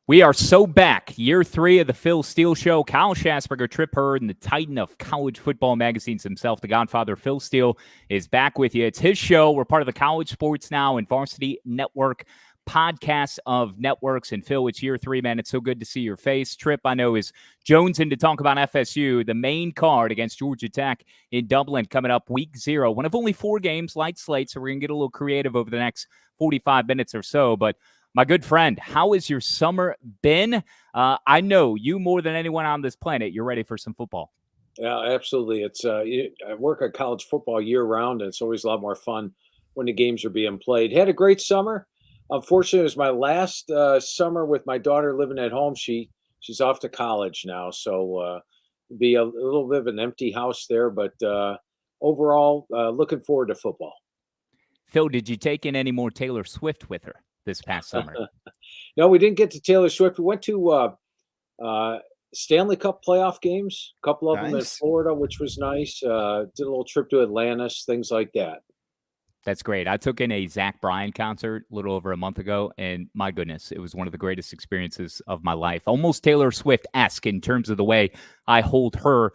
We are so back. Year 3 of the Phil Steele Show. Kyle Schassburger, Tripp Hurd, and the titan of college football magazines himself, the Godfather Phil Steele, is back with you. It's his show. We're part of the College Sports Now and Varsity Network podcast of networks. And Phil, it's year 3, man. It's so good to see your face. Tripp, I know, is jonesing to talk about FSU, the main card against Georgia Tech in Dublin coming up week 0. One of only 4 games, light slate, so we're going to get a little creative over the next 45 minutes or so. But my good friend, how has your summer been? I know you more than anyone on this planet. You're ready for some football. Yeah, absolutely. It's I work on college football year round, and it's always a lot more fun when the games are being played. Had a great summer. Unfortunately, it was my last summer with my daughter living at home. She's off to college now, so be a little bit of an empty house there. But overall, looking forward to football. Phil, did you take in any more Taylor Swift with her this past summer? No, we didn't get to Taylor Swift. We went to Stanley Cup playoff games, a couple of them in Florida, which was nice. Did a little trip to Atlantis, things like that. That's great. I took in a Zach Bryan concert a little over a month ago, and my goodness, it was one of the greatest experiences of my life. Almost Taylor Swift-esque in terms of the way I hold her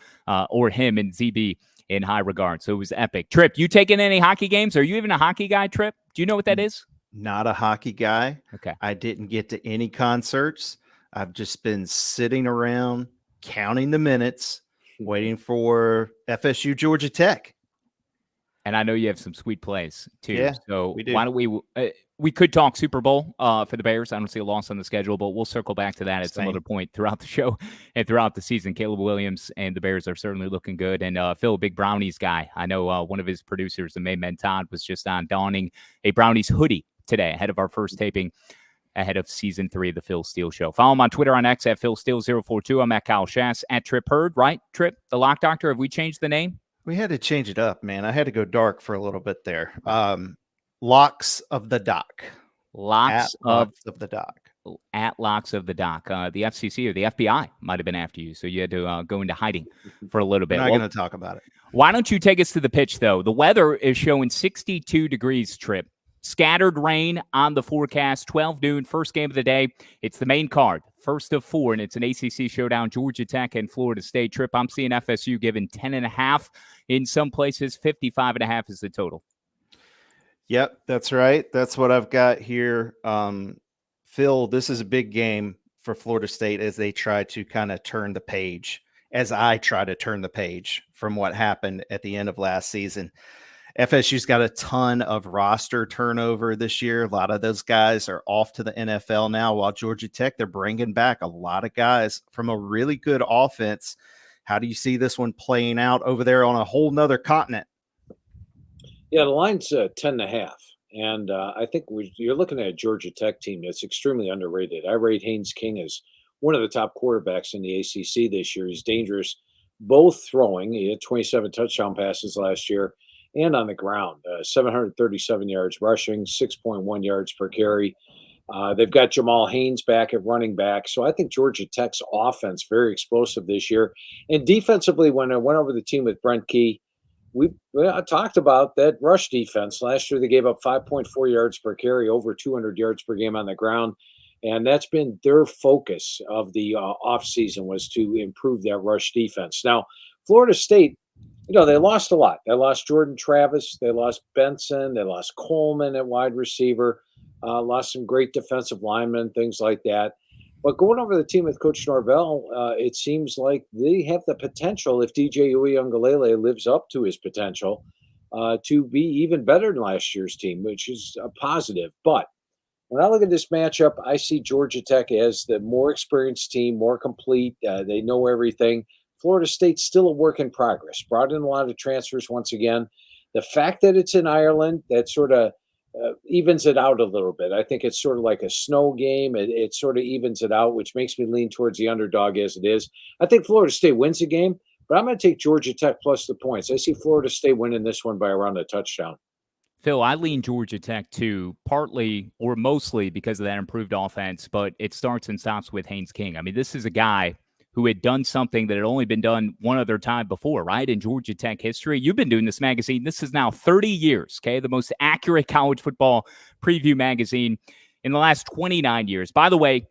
or him and ZB in high regard. So it was epic. Tripp, you taking any hockey games? Are you even a hockey guy, Tripp? Do you know what that is? Not a hockey guy. Okay. I didn't get to any concerts. I've just been sitting around counting the minutes, waiting for FSU Georgia Tech. And I know you have some sweet plays too. Yeah, so we do. Why don't we could talk Super Bowl for the Bears. I don't see a loss on the schedule, but we'll circle back to that at some other point throughout the show and throughout the season. Caleb Williams and the Bears are certainly looking good. And Phil, a big Brownies guy. I know one of his producers, the main man Todd, was just on donning a Brownies hoodie today ahead of our first taping ahead of season 3 of the Phil Steele Show. Follow him on Twitter on X at PhilSteele042. I'm at Kyle Schass at Tripp Hurd, right? Tripp, the Lock Doctor. Have we changed the name? We had to change it up, man. I had to go dark for a little bit there. Locks of the Dock. Locks of the Dock. At Locks of the Dock. The FCC or the FBI might have been after you, so you had to go into hiding for a little bit. We're not going to talk about it. Why don't you take us to the pitch, though? The weather is showing 62 degrees, Tripp. Scattered rain on the forecast, 12 noon, first game of the day. It's the main card, first of 4, and it's an ACC showdown, Georgia Tech and Florida State. Tripp, I'm seeing FSU given 10.5 in some places, 55.5 is the total. Yep, that's right. That's what I've got here. Phil, this is a big game for Florida State as they try to kind of turn the page, as I try to turn the page from what happened at the end of last season. FSU's got a ton of roster turnover this year. A lot of those guys are off to the NFL now, while Georgia Tech, they're bringing back a lot of guys from a really good offense. How do you see this one playing out over there on a whole nother continent? Yeah, the line's 10.5. And I think you're looking at a Georgia Tech team that's extremely underrated. I rate Haynes King as one of the top quarterbacks in the ACC this year. He's dangerous, both throwing. He had 27 touchdown passes last year, and on the ground, 737 yards rushing, 6.1 yards per carry. They've got Jamal Haynes back at running back. So I think Georgia Tech's offense, very explosive this year. And defensively, when I went over the team with Brent Key, I talked about that rush defense. Last year, they gave up 5.4 yards per carry, over 200 yards per game on the ground. And that's been their focus of the offseason, was to improve that rush defense. Now, Florida State, they lost a lot. They lost Jordan Travis. They lost Benson. They lost Coleman at wide receiver. Lost some great defensive linemen, things like that. But going over the team with Coach Norvell, it seems like they have the potential, if DJ Uiagalelei lives up to his potential, to be even better than last year's team, which is a positive. But when I look at this matchup, I see Georgia Tech as the more experienced team, more complete. They know everything. Florida State's still a work in progress. Brought in a lot of transfers once again. The fact that it's in Ireland, that sort of evens it out a little bit. I think it's sort of like a snow game. It sort of evens it out, which makes me lean towards the underdog as it is. I think Florida State wins the game, but I'm going to take Georgia Tech plus the points. I see Florida State winning this one by around a touchdown. Phil, I lean Georgia Tech too, partly or mostly because of that improved offense, but it starts and stops with Haynes King. I mean, this is a guy who had done something that had only been done one other time before, right? In Georgia Tech history. You've been doing this magazine. This is now 30 years, okay? The most accurate college football preview magazine in the last 29 years. By the way,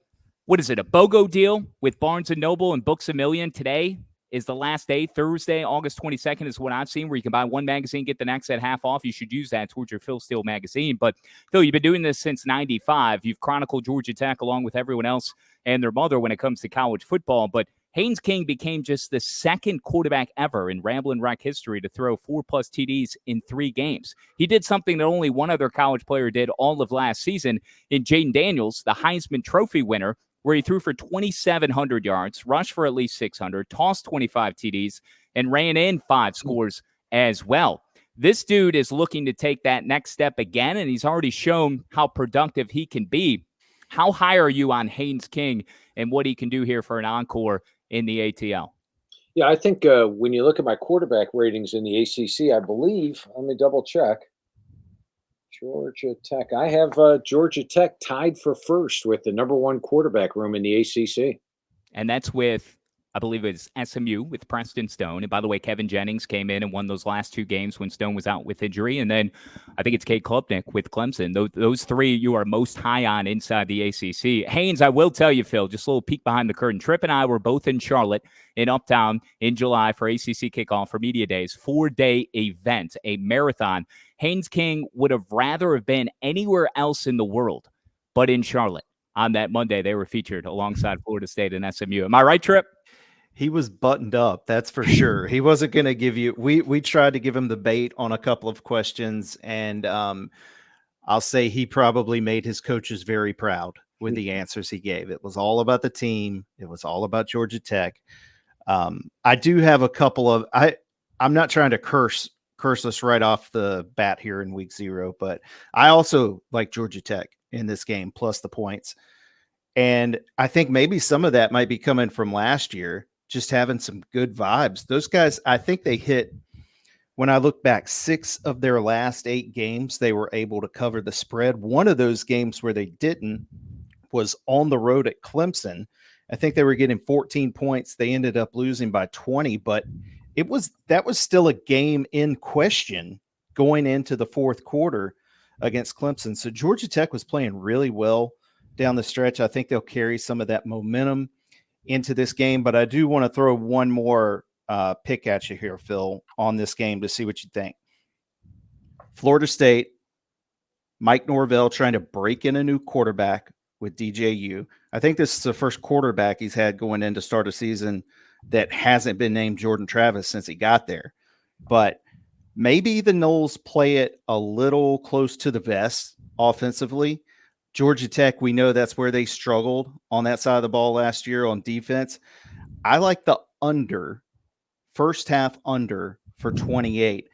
what is it, a BOGO deal with Barnes & Noble and Books A Million. Today is the last day. Thursday, August 22nd is what I've seen, where you can buy one magazine, get the next at half off. You should use that towards your Phil Steele magazine. But, Phil, you've been doing this since 95. You've chronicled Georgia Tech along with everyone else and their mother when it comes to college football. But Haynes King became just the second quarterback ever in Ramblin' Wreck history to throw 4+ TDs in 3 games. He did something that only one other college player did all of last season in Jaden Daniels, the Heisman Trophy winner, where he threw for 2,700 yards, rushed for at least 600, tossed 25 TDs, and ran in 5 scores as well. This dude is looking to take that next step again, and he's already shown how productive he can be. How high are you on Haynes King and what he can do here for an encore in the ATL? Yeah, I think when you look at my quarterback ratings in the ACC, I believe, let me double check. Georgia Tech. I have Georgia Tech tied for first with the #1 quarterback room in the ACC. And that's with, I believe it's SMU with Preston Stone. And by the way, Kevin Jennings came in and won those last 2 games when Stone was out with injury. And then I think it's Cade Klubnik with Clemson. Those 3 you are most high on inside the ACC. Haynes, I will tell you, Phil, just a little peek behind the curtain. Tripp and I were both in Charlotte in Uptown in July for ACC kickoff for Media Days. 4-day event, a marathon. Haynes King would have rather have been anywhere else in the world but in Charlotte. On that Monday, they were featured alongside Florida State and SMU. Am I right, Tripp? He was buttoned up, that's for sure. He wasn't going to give you – we tried to give him the bait on a couple of questions, and I'll say he probably made his coaches very proud with the answers he gave. It was all about the team. It was all about Georgia Tech. I do have a couple of – I'm not trying to curse us right off the bat here in week 0, but I also like Georgia Tech in this game, plus the points. And I think maybe some of that might be coming from last year, just having some good vibes. Those guys, I think they hit, when I look back, 6 of their last 8 games, they were able to cover the spread. One of those games where they didn't was on the road at Clemson. I think they were getting 14 points. They ended up losing by 20, but that was still a game in question going into the 4th quarter against Clemson. So Georgia Tech was playing really well down the stretch. I think they'll carry some of that momentum into this game, but I do want to throw one more pick at you here, Phil, on this game to see what you think. Florida State, Mike Norvell trying to break in a new quarterback with DJU. I think this is the first quarterback he's had going in to start a season that hasn't been named Jordan Travis since he got there. But maybe the Noles play it a little close to the vest offensively. Georgia Tech, we know that's where they struggled on that side of the ball last year on defense. I like the under, first half under for 28.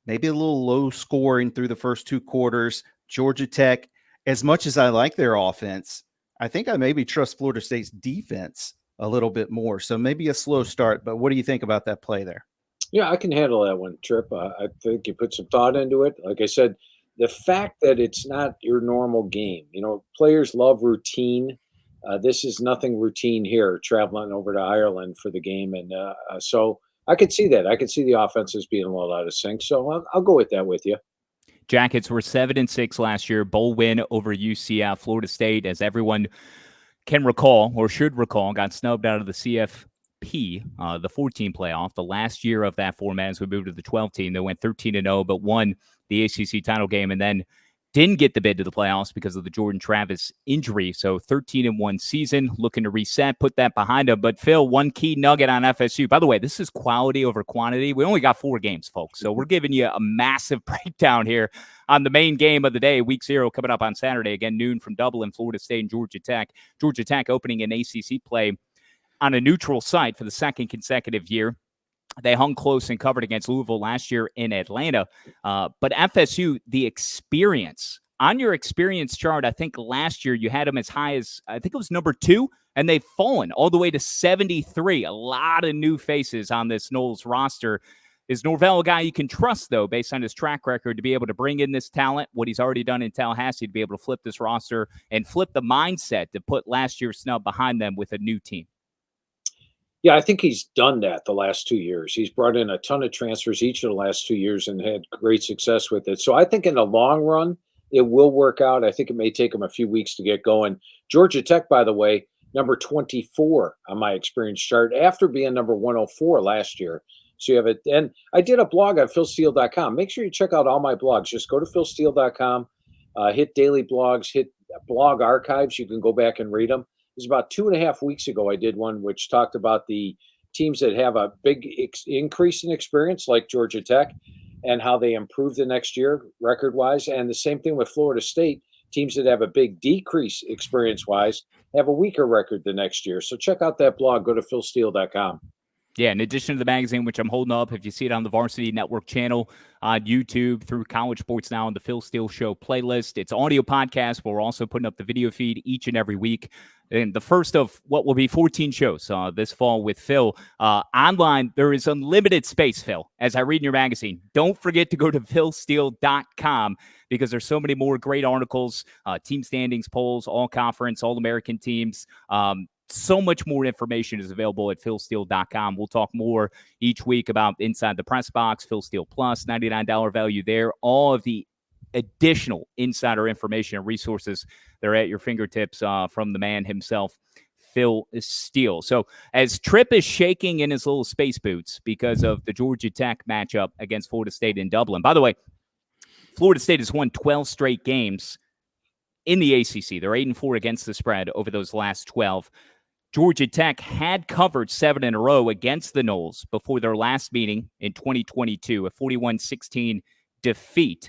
Maybe a little low scoring through the first 2 quarters. Georgia Tech, as much as I like their offense, I think I maybe trust Florida State's defense a little bit more. So maybe a slow start, but what do you think about that play there? Yeah, I can handle that one, Tripp. I think you put some thought into it. Like I said, the fact that it's not your normal game, players love routine. This is nothing routine here, traveling over to Ireland for the game. And so I could see that. I could see the offenses being a little out of sync. So I'll go with that with you. Jackets were 7-6 last year, bowl win over UCF. Florida State, as everyone can recall or should recall, got snubbed out of the CFP, the 14 playoff, the last year of that format as we moved to the 12 team. They went 13-0, but won the ACC title game and then didn't get the bid to the playoffs because of the Jordan Travis injury. So 13-1 season, looking to reset, put that behind them. But Phil, one key nugget on FSU. By the way, this is quality over quantity. We only got 4 games, folks. So we're giving you a massive breakdown here on the main game of the day, week 0 coming up on Saturday, again, noon from Dublin, Florida State and Georgia Tech. Georgia Tech opening an ACC play on a neutral site for the 2nd consecutive year. They hung close and covered against Louisville last year in Atlanta. But FSU, the experience, on your experience chart, I think last year you had them as high as, I think it was number 2, and they've fallen all the way to 73. A lot of new faces on this Noles roster. Is Norvell a guy you can trust, though, based on his track record, to be able to bring in this talent, what he's already done in Tallahassee, to be able to flip this roster and flip the mindset to put last year's snub behind them with a new team? Yeah, I think he's done that the last 2 years. He's brought in a ton of transfers each of the last 2 years and had great success with it. So I think in the long run, it will work out. I think it may take him a few weeks to get going. Georgia Tech, by the way, number 24 on my experience chart after being number 104 last year. So you have it. And I did a blog on philsteele.com. Make sure you check out all my blogs. Just go to philsteele.com, hit daily blogs, hit blog archives. You can go back and read them. It was about 2.5 weeks ago. I did one which talked about the teams that have a big increase in experience, like Georgia Tech, and how they improve the next year record-wise. And the same thing with Florida State. Teams that have a big decrease experience-wise have a weaker record the next year. So check out that blog. Go to philsteele.com. Yeah, in addition to the magazine, which I'm holding up, if you see it on the Varsity Network channel on YouTube, through College Sports Now and the Phil Steele Show playlist, it's audio podcast, but we're also putting up the video feed each and every week. And the first of what will be 14 shows this fall with Phil. Online, there is unlimited space, Phil, as I read in your magazine. Don't forget to go to philsteele.com because there's so many more great articles, team standings, polls, all conference, all American teams. So much more information is available at philsteele.com. We'll talk more each week about Inside the Press Box, Phil Steele Plus, $99 value there. All of the additional insider information and resources that are at your fingertips from the man himself, Phil Steele. So as Tripp is shaking in his little space boots because of the Georgia Tech matchup against Florida State in Dublin. By the way, Florida State has won 12 straight games in the ACC. They're 8-4 against the spread over those last 12. Georgia Tech had covered 7 in a row against the Noles before their last meeting in 2022, a 41-16 defeat.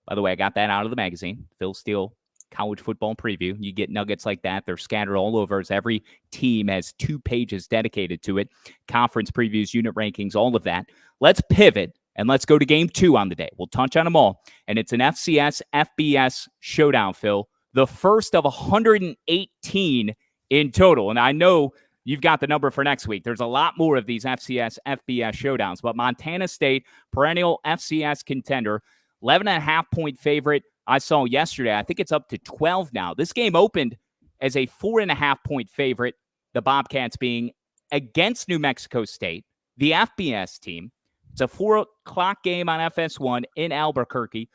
By the way, I got that out of the magazine, Phil Steele College Football Preview. You get nuggets like that. They're scattered all over. As every team has 2 pages dedicated to it. Conference previews, unit rankings, all of that. Let's pivot and let's go to game 2 on the day. We'll touch on them all. And it's an FCS FBS showdown, Phil. The first of 118 in total. And I know you've got the number for next week. There's a lot more of these FCS, FBS showdowns. But Montana State, perennial FCS contender, 11.5-point favorite. I saw yesterday, I think it's up to 12 now. This game opened as a 4.5-point favorite, the Bobcats being against New Mexico State, the FBS team. It's a 4 o'clock game on FS1 in Albuquerque.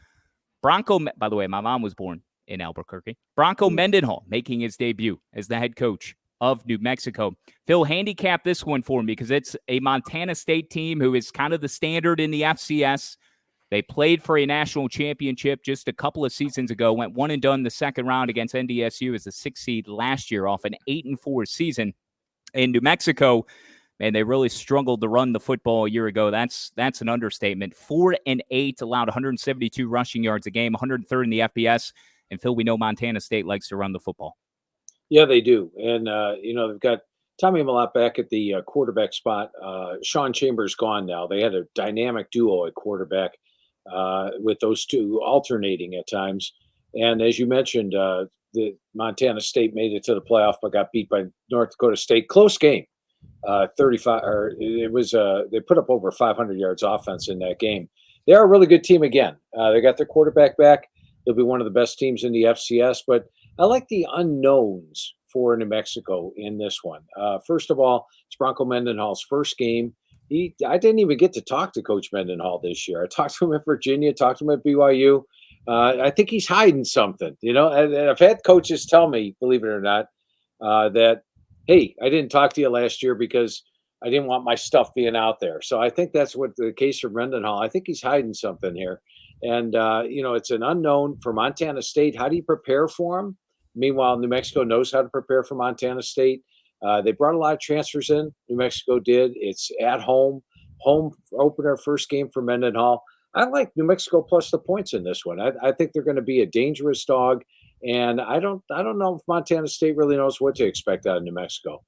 Bronco, by the way, my mom was born in Albuquerque. Bronco Mendenhall making his debut as the head coach of New Mexico. Phil, handicap this one for me because it's a Montana State team who is kind of the standard in the FCS. They played for a national championship just a couple of seasons ago, went one and done the second round against NDSU as the 6th seed last year off an 8-4 season. In New Mexico, man, they really struggled to run the football a year ago. That's an understatement. 4-8, allowed 172 rushing yards a game, 103rd in the FBS. And Phil, we know Montana State likes to run the football. Yeah, they do. And, they've got Tommy Mellott back at the quarterback spot. Sean Chambers gone now. They had a dynamic duo at quarterback with those two alternating at times. And as you mentioned, the Montana State made it to the playoff, but got beat by North Dakota State. Close game. 35, or it was, they put up over 500 yards offense in that game. They are a really good team again. They got their quarterback back. They'll be one of the best teams in the FCS, but I like the unknowns for New Mexico in this one. First of all, it's Bronco Mendenhall's first game. I didn't even get to talk to Coach Mendenhall this year. I talked to him at Virginia, talked to him at BYU. I think he's hiding something, and I've had coaches tell me, believe it or not, that, hey, I didn't talk to you last year because I didn't want my stuff being out there. So I think that's what the case for Mendenhall. I think he's hiding something here. And, it's an unknown for Montana State. How do you prepare for them? Meanwhile, New Mexico knows how to prepare for Montana State. They brought a lot of transfers in. New Mexico did. It's at home opener, first game for Mendenhall. I like New Mexico plus the points in this one. I think they're going to be a dangerous dog. And I don't know if Montana State really knows what to expect out of New Mexico.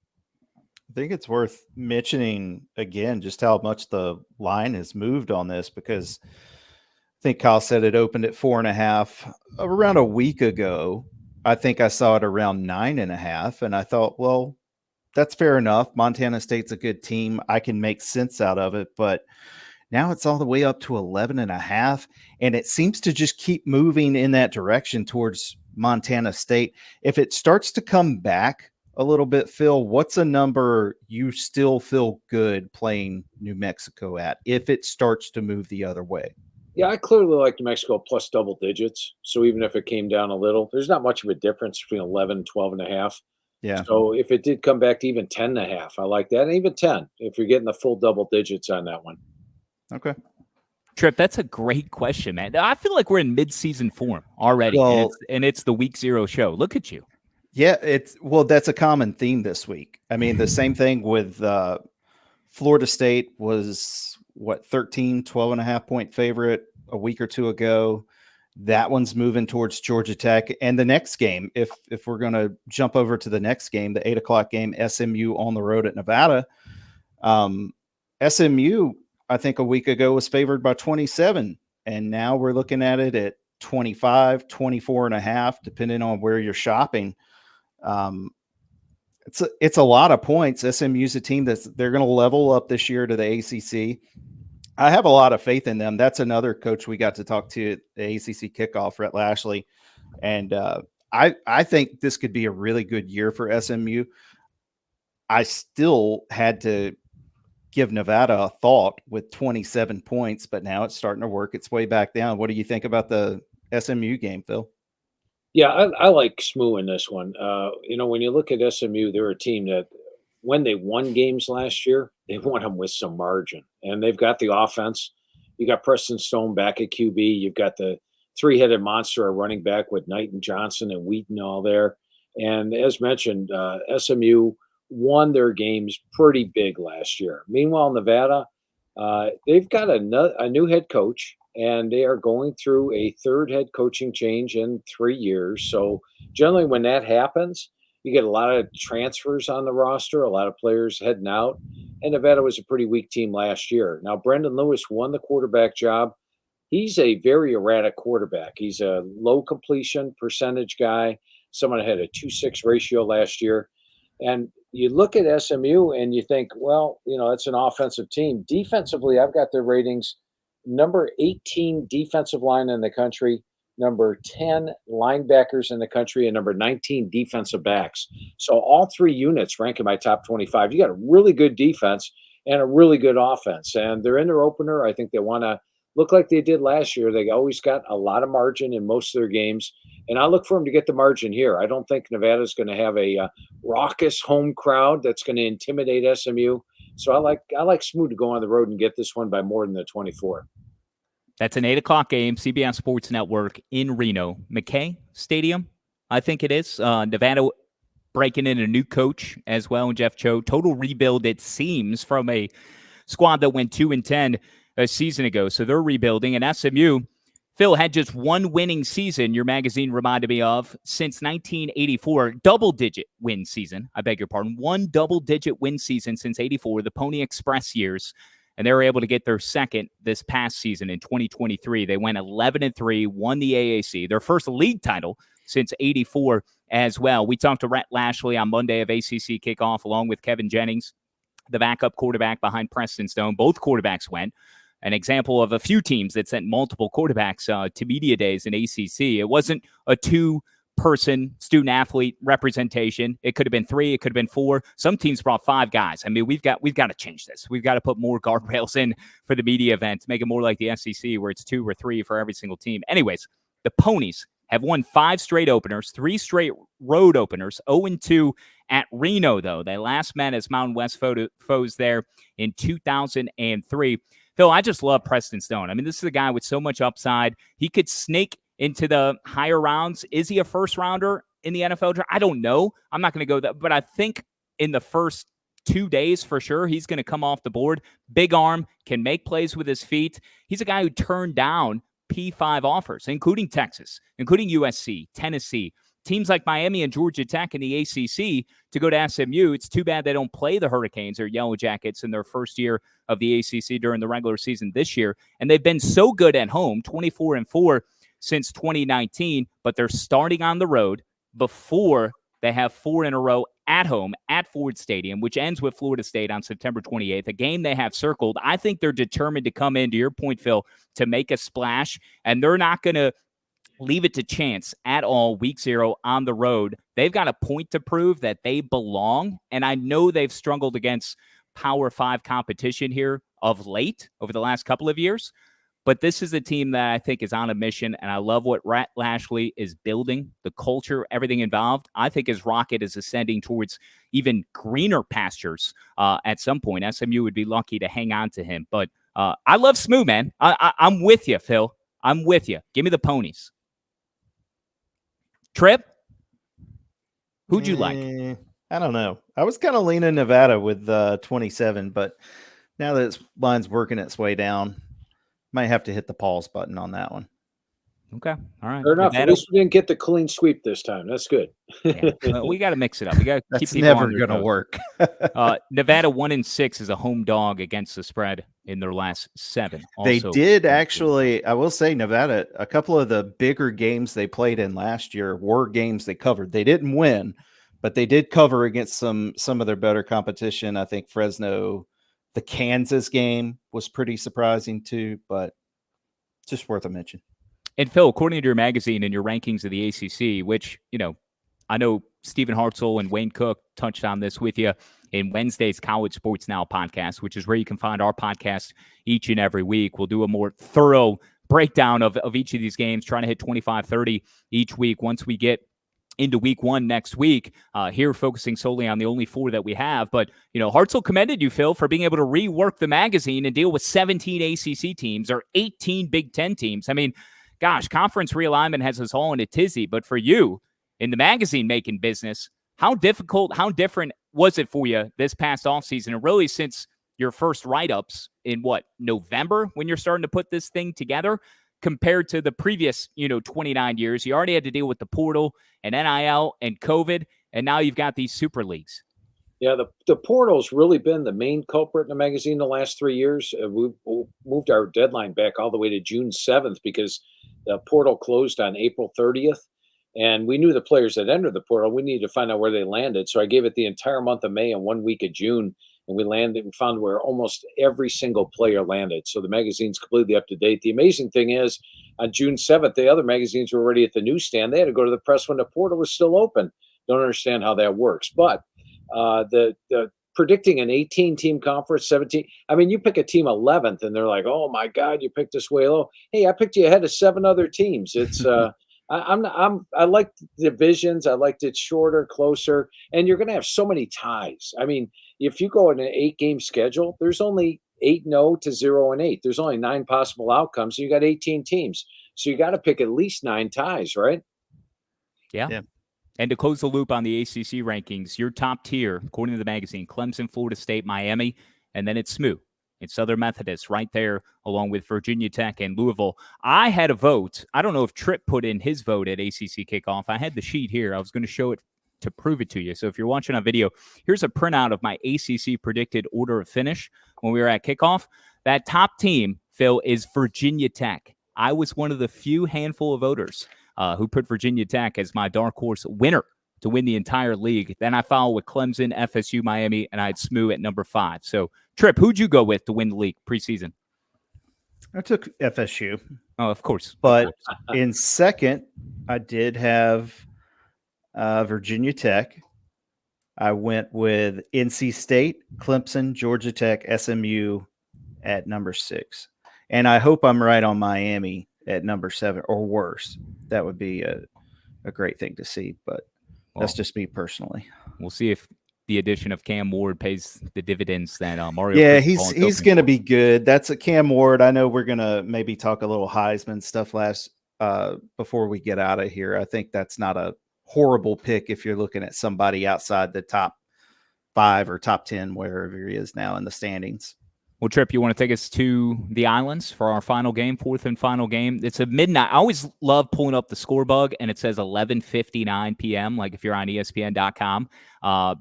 I think it's worth mentioning again just how much the line has moved on this, because I think Kyle said it opened at 4.5 around a week ago. I think I saw it around 9.5, and I thought, well, that's fair enough. Montana State's a good team. I can make sense out of it, but now it's all the way up to 11.5, and it seems to just keep moving in that direction towards Montana State. If it starts to come back a little bit, Phil, what's a number you still feel good playing New Mexico at if it starts to move the other way? Yeah, I clearly like New Mexico plus double digits. So even if it came down a little, there's not much of a difference between 11 and 12.5. Yeah. So if it did come back to even 10.5, I like that. And even 10, if you're getting the full double digits on that one. Okay. Tripp, that's a great question, man. I feel like we're in mid-season form already, Well, and it's the week 0 show. Look at you. yeah, that's a common theme this week. I mean, the same thing with Florida State was 12 and a half point favorite a week or two ago. That one's moving towards Georgia Tech. And the next game, if we're going to jump over to the next game, the 8:00 game, SMU on the road at Nevada. SMU, I think a week ago was favored by 27. And now we're looking at it at 25, 24 and a half, depending on where you're shopping. It's a lot of points. SMU's a team they're going to level up this year to the ACC. I have a lot of faith in them. That's another coach we got to talk to at the ACC kickoff, Rhett Lashley. And I think this could be a really good year for SMU. I still had to give Nevada a thought with 27 points, but now it's starting to work its way back down. What do you think about the SMU game, Phil? Yeah, I like SMU in this one. When you look at SMU, they're a team that when they won games last year, they won them with some margin. And they've got the offense. You got Preston Stone back at QB. You've got the three-headed monster at running back with Knight and Johnson and Wheaton all there. And as mentioned, SMU won their games pretty big last year. Meanwhile, Nevada, they've got a new head coach, and they are going through a third head coaching change in 3 years. So generally when that happens, you get a lot of transfers on the roster, a lot of players heading out. And Nevada was a pretty weak team last year. Now, Brendan Lewis won the quarterback job. He's a very erratic quarterback. He's a low completion percentage guy, someone that had a 2.6 ratio last year. And you look at SMU and you think, well, it's an offensive team. Defensively, I've got their ratings number 18 defensive line in the country, number 10 linebackers in the country, and number 19 defensive backs. So all three units rank in my top 25. You got a really good defense and a really good offense. And they're in their opener. I think they want to look like they did last year. They always got a lot of margin in most of their games. And I look for them to get the margin here. I don't think Nevada's going to have a raucous home crowd that's going to intimidate SMU. So I like SMU to go on the road and get this one by more than the 24. That's an 8:00 game, CBS Sports Network in Reno. McKay Stadium, I think it is. Nevada breaking in a new coach as well, Jeff Cho. Total rebuild, it seems, from a squad that went 2-10 a season ago. So they're rebuilding. And SMU, Phil, had just one winning season, your magazine reminded me of, since 1984. Double-digit win season, I beg your pardon. One double-digit win season since 84, the Pony Express years. And they were able to get their second this past season in 2023. They went 11-3, won the AAC, their first league title since 84 as well. We talked to Rhett Lashley on Monday of ACC kickoff, along with Kevin Jennings, the backup quarterback behind Preston Stone. Both quarterbacks went. An example of a few teams that sent multiple quarterbacks to media days in ACC. It wasn't a two-person student-athlete representation. It could have been 3. It could have been 4. Some teams brought 5 guys. I mean, we've got to change this. We've got to put more guardrails in for the media event, make it more like the SEC where it's 2 or 3 for every single team. Anyways, the Ponies have won 5 straight openers, 3 straight road openers, 0-2 at Reno, though. They last met as Mountain West foes there in 2003. Phil, I just love Preston Stone. I mean, this is a guy with so much upside. He could snake into the higher rounds. Is he a first rounder in the NFL draft? I don't know. I'm not going to go that, but I think in the first 2 days for sure, he's going to come off the board. Big arm, can make plays with his feet. He's a guy who turned down P5 offers, including Texas, including USC, Tennessee, teams like Miami and Georgia Tech in the ACC to go to SMU. It's too bad they don't play the Hurricanes or Yellow Jackets in their first year of the ACC during the regular season this year. And they've been so good at home, 24-4 since 2019, but they're starting on the road before they have 4 in a row at home at Ford Stadium, which ends with Florida State on September 28th, a game they have circled. I think they're determined to come in, to your point, Phil, to make a splash, and they're not going to leave it to chance at all week 0 on the road. They've got a point to prove that they belong, and I know they've struggled against Power 5 competition here of late over the last couple of years, But this is a team that I think is on a mission, and I love what Rat Lashley is building, the culture, everything involved. I think his rocket is ascending towards even greener pastures at some point. SMU would be lucky to hang on to him. But I love Smoo, man. I'm with you, Phil. I'm with you. Give me the ponies. Tripp, who'd you like? I don't know. I was kind of leaning Nevada with 27, but now that its line's working its way down, might have to hit the pause button on that one. Okay. All right. Fair enough. Nevada, At least we didn't get the clean sweep this time. That's good. yeah. We got to mix it up. We got to keep That's people on never their going to toes. work. Nevada 1-6 is a home dog against the spread in their last 7. They Also, did actually, I will say, Nevada, a couple of the bigger games they played in last year were games they covered. They didn't win, but they did cover against some of their better competition. I think Fresno, the Kansas game was pretty surprising too, but just worth a mention. And Phil, according to your magazine and your rankings of the ACC, which, I know Stephen Hartzell and Wayne Cook touched on this with you in Wednesday's College Sports Now podcast, which is where you can find our podcast each and every week. We'll do a more thorough breakdown of each of these games, trying to hit 25-30 each week once we get into week 1 next week, here focusing solely on the only 4 that we have. But, Hartzell commended you, Phil, for being able to rework the magazine and deal with 17 ACC teams or 18 Big Ten teams. I mean, gosh, conference realignment has us all in a tizzy. But for you in the magazine making business, how difficult, how different was it for you this past offseason? And really since your first write-ups in November, when you're starting to put this thing together, compared to the previous, 29 years. You already had to deal with the portal and NIL and COVID, and now you've got these super leagues. Yeah, the portal's really been the main culprit in the magazine the last 3 years. We moved our deadline back all the way to June 7th because the portal closed on April 30th. And we knew the players that entered the portal. We needed to find out where they landed. So I gave it the entire month of May and 1 week of June. And we found where almost every single player landed. So the magazine's completely up to date. The amazing thing is on June 7th, the other magazines were already at the newsstand. They had to go to the press when the portal was still open. Don't understand how that works. But the predicting an 18-team conference, 17, I mean, you pick a team 11th and they're like, oh my God, you picked us way low. Hey, I picked you ahead of 7 other teams. It's I like divisions. I liked it shorter, closer, and you're going to have so many ties. I mean, if you go in an 8-game schedule, there's only 8-0 to 0-8. There's only 9 possible outcomes. So you got 18 teams. So you got to pick at least 9 ties, right? Yeah. And to close the loop on the ACC rankings, your top tier, according to the magazine, Clemson, Florida State, Miami, and then it's SMU. It's Southern Methodist right there, along with Virginia Tech and Louisville. I had a vote. I don't know if Tripp put in his vote at ACC kickoff. I had the sheet here. I was going to show it to prove it to you. So if you're watching on video, here's a printout of my ACC predicted order of finish when we were at kickoff. That top team, Phil, is Virginia Tech. I was one of the few handful of voters who put Virginia Tech as my dark horse winner to win the entire league. Then I followed with Clemson, FSU, Miami, and I had SMU at number 5. So, Tripp, who'd you go with to win the league preseason? I took FSU. Oh, of course. But in second, I did have Virginia Tech. I went with NC State, Clemson, Georgia Tech, SMU at number 6. And I hope I'm right on Miami at number 7 or worse. That would be a great thing to see, but that's just me personally. We'll see if the addition of Cam Ward pays the dividends that Mario. Yeah, he's going to be good. That's a Cam Ward. I know we're going to maybe talk a little Heisman stuff before we get out of here. I think that's not a horrible pick if you're looking at somebody outside the top 5 or top 10, wherever he is now in the standings. Well, Tripp, you want to take us to the islands for our final game, 4th and final game? It's a midnight. I always love pulling up the score bug, and it says 11:59 p.m., like if you're on ESPN.com,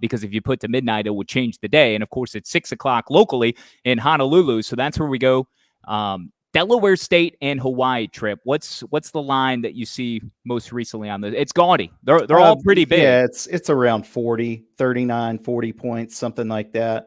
because if you put to midnight, it would change the day. And, of course, it's 6 o'clock locally in Honolulu, so that's where we go. Delaware State and Hawaii, Tripp. What's the line that you see most recently on this? It's gaudy. They're all pretty big. Yeah, it's around 40, 39, 40 points, something like that.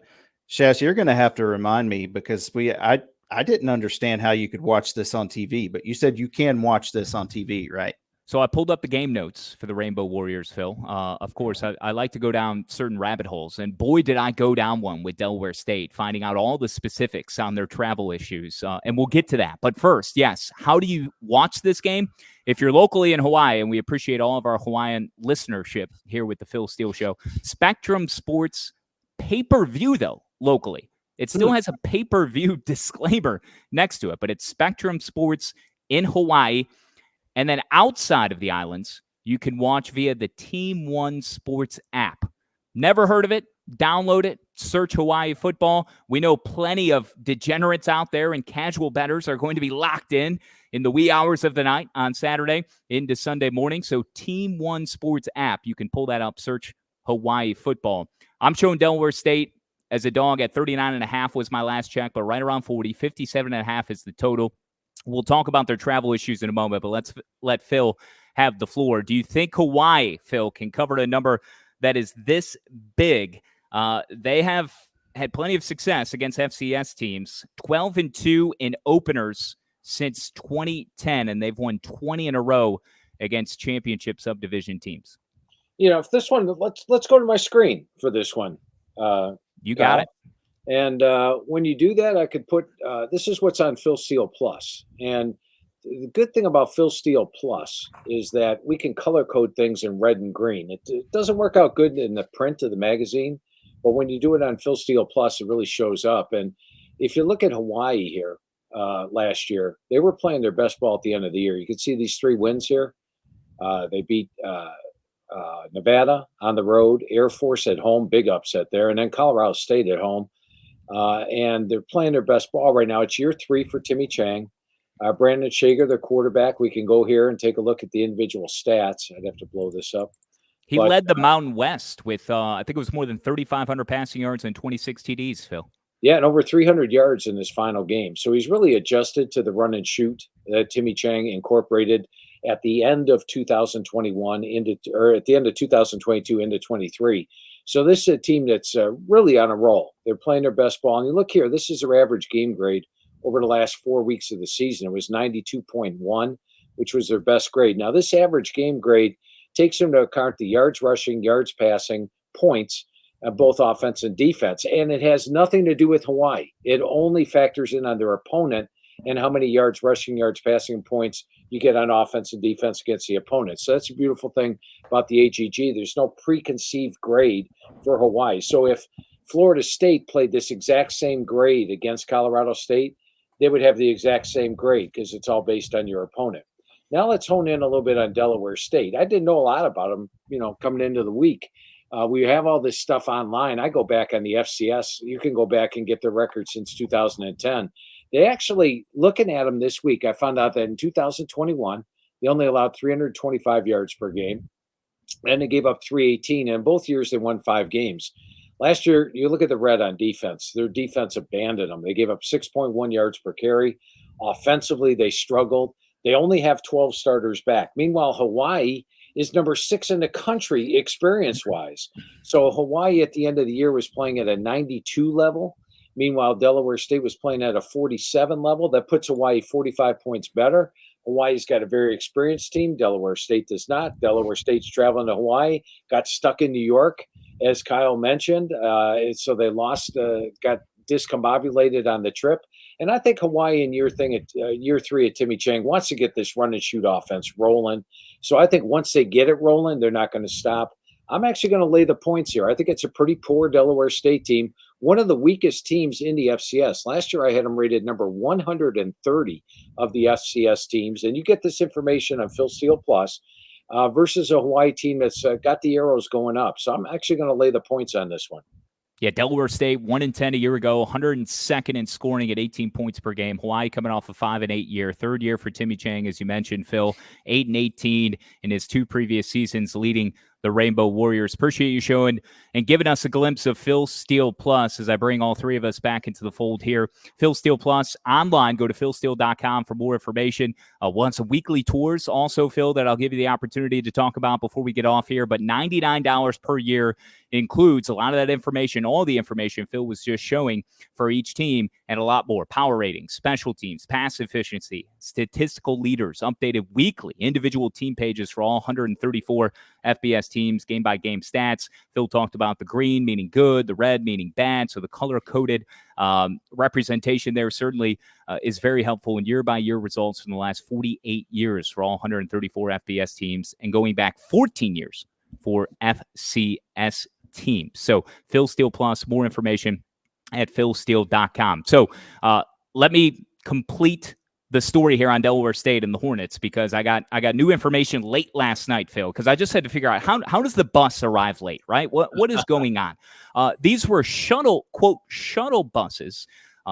Shash, you're going to have to remind me because I didn't understand how you could watch this on TV, but you said you can watch this on TV, right? So I pulled up the game notes for the Rainbow Warriors, Phil. Of course, I like to go down certain rabbit holes, and boy, did I go down one with Delaware State, finding out all the specifics on their travel issues, and we'll get to that. But first, yes, how do you watch this game? If you're locally in Hawaii, and we appreciate all of our Hawaiian listenership here with the Phil Steele Show, Spectrum Sports pay-per-view, though, locally. It still has a pay-per-view disclaimer next to it, but it's Spectrum Sports in Hawaii. And then outside of the islands, you can watch via the Team One Sports app. Never heard of it? Download it. Search Hawaii football. We know plenty of degenerates out there and casual bettors are going to be locked in the wee hours of the night on Saturday into Sunday morning. So Team One Sports app, you can pull that up. Search Hawaii football. I'm showing Delaware State as a dog at 39.5 was my last check, but right around 40. 57.5 is the total. We'll talk about their travel issues in a moment, but let's let Phil have the floor. Do you think Hawaii, Phil, can cover a number that is this big? They have had plenty of success against FCS teams, 12-2 in openers since 2010, and they've won 20 in a row against championship subdivision teams. You know, if this one, let's go to my screen for this one. You got it. And when you do that, I could put this is what's on Phil Steele Plus. And the good thing about Phil Steele Plus is that we can color code things in red and green. It doesn't work out good in the print of the magazine, but when you do it on Phil Steele Plus, it really shows up. And if you look at Hawaii here last year, they were playing their best ball at the end of the year. You can see these 3 wins here. They beat Nevada on the road, Air Force at home, big upset there, and then Colorado State at home. And they're playing their best ball right now. It's year 3 for Timmy Chang. Brandon Shager, their quarterback. We can go here and take a look at the individual stats. I'd have to blow this up. He led the Mountain West with, I think it was more than 3,500 passing yards and 26 TDs, Phil. Yeah, and over 300 yards in this final game. So he's really adjusted to the run and shoot that Timmy Chang incorporated at the end of 2021 or at the end of 2022 into 23. So this is a team that's really on a roll. They're playing their best ball. And you look here, this is their average game grade over the last 4 weeks of the season. It was 92.1, which was their best grade. Now, this average game grade takes into account the yards rushing, yards passing, points, both offense and defense. And it has nothing to do with Hawaii. It only factors in on their opponent and how many yards rushing, yards passing, and points you get on offense and defense against the opponent. So that's a beautiful thing about the AGG. There's no preconceived grade for Hawaii. So if Florida State played this exact same grade against Colorado State, they would have the exact same grade because it's all based on your opponent. Now let's hone in a little bit on Delaware State. I didn't know a lot about them, coming into the week. We have all this stuff online. I go back on the FCS. You can go back and get their record since 2010. They actually, looking at them this week, I found out that in 2021, they only allowed 325 yards per game, and they gave up 318. And both years, they won 5 games. Last year, you look at the red on defense. Their defense abandoned them. They gave up 6.1 yards per carry. Offensively, they struggled. They only have 12 starters back. Meanwhile, Hawaii is number 6 in the country experience-wise. So Hawaii at the end of the year was playing at a 92 level. Meanwhile, Delaware State was playing at a 47 level. That puts Hawaii 45 points better. Hawaii's got a very experienced team. Delaware State does not. Delaware State's traveling to Hawaii, got stuck in New York, as Kyle mentioned. So they lost, got discombobulated on the trip. And I think Hawaii in year 3 at Timmy Chang wants to get this run and shoot offense rolling. So I think once they get it rolling, they're not going to stop. I'm actually going to lay the points here. I think it's a pretty poor Delaware State team, one of the weakest teams in the FCS. Last year, I had them rated number 130 of the FCS teams. And you get this information on Phil Steele Plus versus a Hawaii team that's got the arrows going up. So I'm actually going to lay the points on this one. Yeah, Delaware State 1-10 a year ago, 102nd in scoring at 18 points per game. Hawaii coming off a 5-8 year, third year for Timmy Chang, as you mentioned, Phil, 8-18 in his 2 previous seasons, leading the Rainbow Warriors. Appreciate you showing and giving us a glimpse of Phil Steele Plus as I bring all three of us back into the fold here. Phil Steele Plus online. Go to philsteele.com for more information. We'll have some weekly tours also, Phil, that I'll give you the opportunity to talk about before we get off here. But $99 per year includes a lot of that information, all the information Phil was just showing for each team, and a lot more. Power ratings, special teams, pass efficiency, statistical leaders, updated weekly, individual team pages for all 134 FBS teams, game-by-game stats. Phil talked about the green meaning good, the red meaning bad, so the color-coded representation there certainly is very helpful in year-by-year results from the last 48 years for all 134 FBS teams, and going back 14 years for FCS teams. So Phil Steele Plus, more information at philsteele.com. So let me complete the story here on Delaware State and the Hornets, because I got new information late last night, Phil, because I just had to figure out how does the bus arrive late, right? What is going on? These were shuttle buses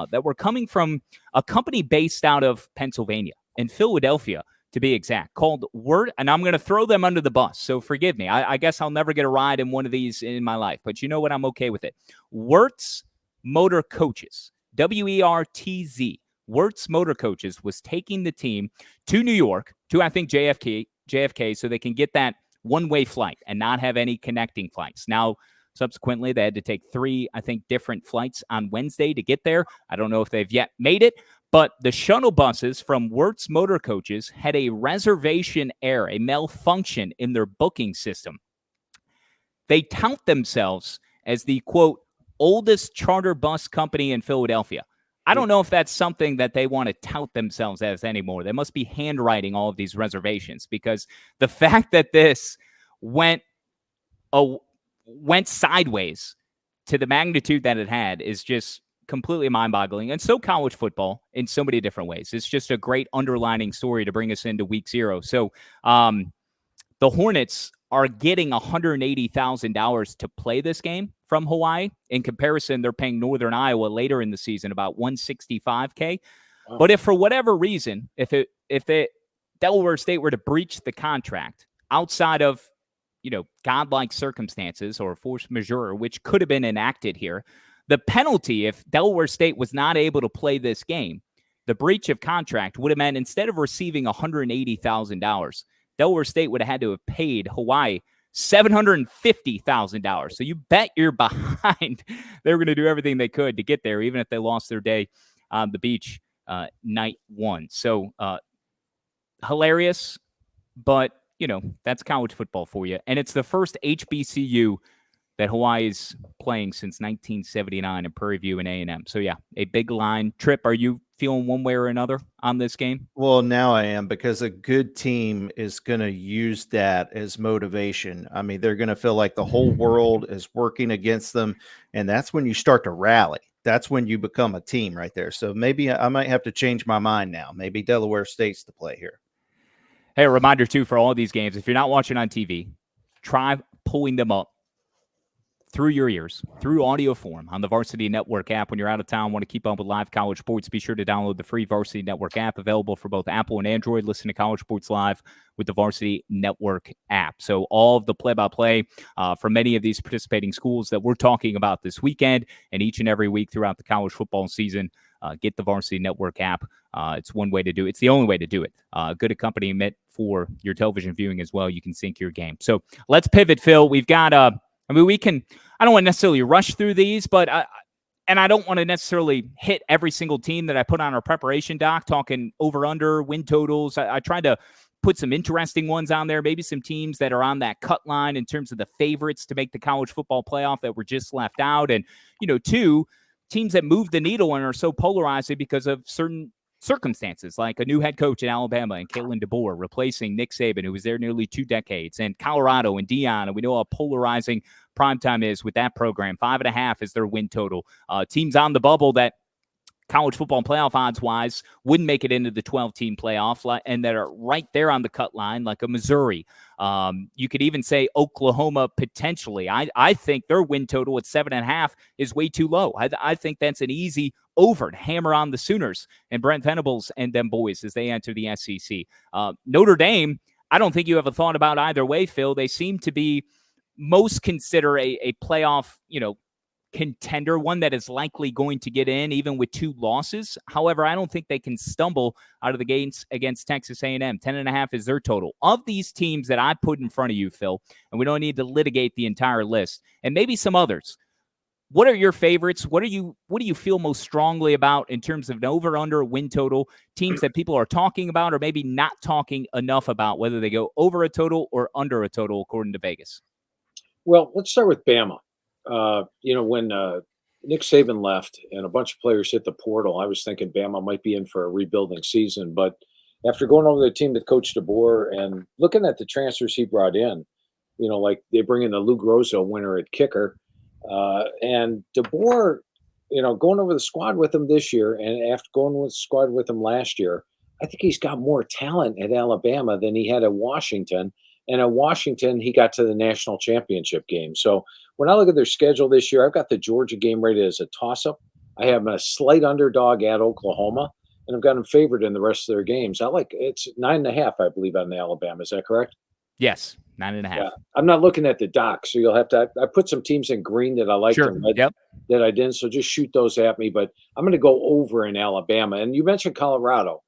that were coming from a company based out of Pennsylvania, in Philadelphia, to be exact, called Word, and I'm going to throw them under the bus, so forgive me. I guess I'll never get a ride in one of these in my life, but you know what? I'm okay with it. Wirtz Motor Coaches, WERTZ. Wirtz Motor Coaches was taking the team to New York, to, I think, JFK, so they can get that one-way flight and not have any connecting flights. Now, subsequently, they had to take 3, I think, different flights on Wednesday to get there. I don't know if they've yet made it, but the shuttle buses from Wirtz Motor Coaches had a reservation error, a malfunction in their booking system. They tout themselves as the, quote, oldest charter bus company in Philadelphia. I don't know if that's something that they want to tout themselves as anymore. They must be handwriting all of these reservations, because the fact that this went sideways to the magnitude that it had is just completely mind-boggling. And so college football in so many different ways. It's just a great underlining story to bring us into week 0. So the Hornets are getting $180,000 to play this game from Hawaii. In comparison, they're paying Northern Iowa later in the season about $165K. Wow. But if for whatever reason, if Delaware State were to breach the contract outside of, godlike circumstances or force majeure, which could have been enacted here, the penalty, if Delaware State was not able to play this game, the breach of contract would have meant, instead of receiving $180,000, Delaware State would have had to have paid Hawaii $750,000. So you bet you're behind. They were going to do everything they could to get there, even if they lost their day on the beach night 1. So hilarious, but, that's college football for you. And it's the first HBCU that Hawaii is playing since 1979 in Prairie View and A&M. So, yeah, a big line. Tripp, are you feeling one way or another on this game? Well, now I am, because a good team is going to use that as motivation. I mean, they're going to feel like the whole world is working against them, and that's when you start to rally. That's when you become a team right there. So maybe I might have to change my mind now. Maybe Delaware State's to play here. Hey, a reminder, too, for all of these games, if you're not watching on TV, try pulling them up through your ears, through audio form on the Varsity Network app. When you're out of town, want to keep up with live college sports, be sure to download the free Varsity Network app, available for both Apple and Android. Listen to college sports live with the Varsity Network app. So all of the play-by-play from many of these participating schools that we're talking about this weekend and each and every week throughout the college football season, get the Varsity Network app. It's one way to do it. It's the only way to do it. Good accompaniment for your television viewing as well. You can sync your game. So let's pivot, Phil. We've got I don't want to necessarily rush through these, but I don't want to necessarily hit every single team that I put on our preparation doc, talking over-under, win totals. I tried to put some interesting ones on there, maybe some teams that are on that cut line in terms of the favorites to make the college football playoff that were just left out. And, 2 teams that move the needle and are so polarizing because of certain circumstances, like a new head coach in Alabama and Kalen DeBoer replacing Nick Saban, who was there nearly 2 decades, and Colorado and Deion. And we know how polarizing primetime is with that program. 5.5 is their win total. Teams on the bubble that college football playoff odds-wise wouldn't make it into the 12-team playoff, and that are right there on the cut line, like a Missouri. You could even say Oklahoma potentially. I think their win total at 7.5 is way too low. I think that's an easy over to hammer on the Sooners and Brent Venables and them boys as they enter the SEC. Notre Dame, I don't think you have a thought about either way, Phil. They seem to be most consider a playoff, contender, one that is likely going to get in even with 2 losses. However, I don't think they can stumble out of the gates against Texas A&M. 10.5 is their total. Of these teams that I put in front of you, Phil, and we don't need to litigate the entire list, and maybe some others, what are your favorites? What do you feel most strongly about in terms of an over-under win total, teams that people are talking about or maybe not talking enough about, whether they go over a total or under a total according to Vegas? Well, let's start with Bama. When Nick Saban left and a bunch of players hit the portal, I was thinking Bama might be in for a rebuilding season. But after going over the team that Coach DeBoer and looking at the transfers he brought in, like they bring in the Lou Grosso winner at kicker, and DeBoer, going over the squad with him this year and after going with the squad with him last year, I think he's got more talent at Alabama than he had at Washington. And at Washington, he got to the national championship game. So when I look at their schedule this year, I've got the Georgia game rated as a toss-up. I have a slight underdog at Oklahoma, and I've got them favored in the rest of their games. It's 9.5, I believe, on the Alabama. Is that correct? Yes, 9.5. Yeah. I'm not looking at the doc, so you'll have to. I put some teams in green that I liked sure. and red yep. that I didn't. So just shoot those at me. But I'm going to go over in Alabama. And you mentioned Colorado.